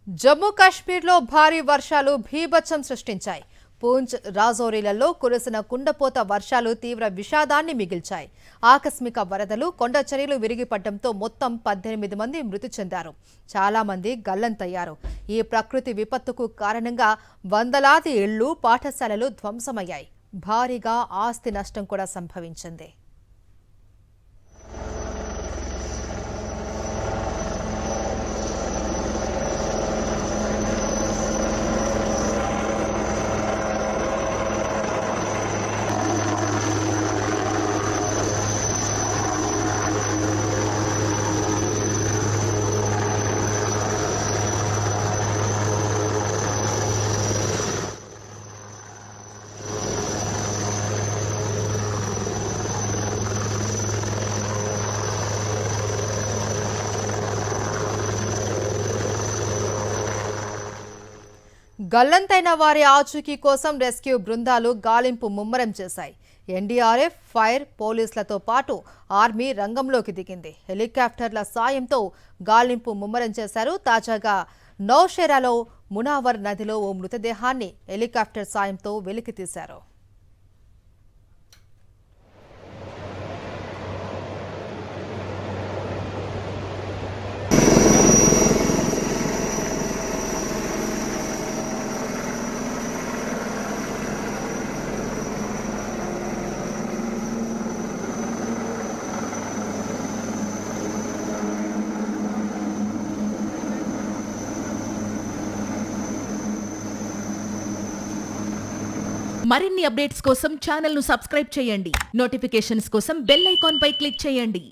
జమ్మూ కాశ్మీర్లో భారీ వర్షాలు భీభత్సం సృష్టించాయి. పూంచ్, రాజౌరీలలో కురిసిన కుండపోత వర్షాలు తీవ్ర విషాదాన్ని మిగిల్చాయి. ఆకస్మిక వరదలు, కొండ చర్యలు విరిగిపడడంతో మొత్తం 18 మంది మృతి చెందారు. చాలా మంది గల్లంతయ్యారు. ఈ ప్రకృతి విపత్తుకు కారణంగా వందలాది ఇళ్లు, పాఠశాలలు ధ్వంసమయ్యాయి. భారీగా ఆస్తి నష్టం కూడా సంభవించింది. గల్లంతైన వారి ఆచూకీ కోసం రెస్క్యూ బృందాలు గాలింపు ముమ్మరం చేశాయి. ఎన్డీఆర్ఎఫ్, ఫైర్, పోలీసులతో పాటు ఆర్మీ రంగంలోకి దిగింది. హెలికాప్టర్ల సాయంతో గాలింపు ముమ్మరం చేశారు. తాజాగా నౌషేరాలో మునావర్ నదిలో ఓ మృతదేహాన్ని హెలికాప్టర్ సాయంతో వెలికితీశారు. మరిన్ని అప్డేట్స్ కోసం ఛానల్ ను సబ్స్క్రైబ్ చేయండి. నోటిఫికేషన్స్ కోసం బెల్ ఐకాన్ పై క్లిక్ చేయండి.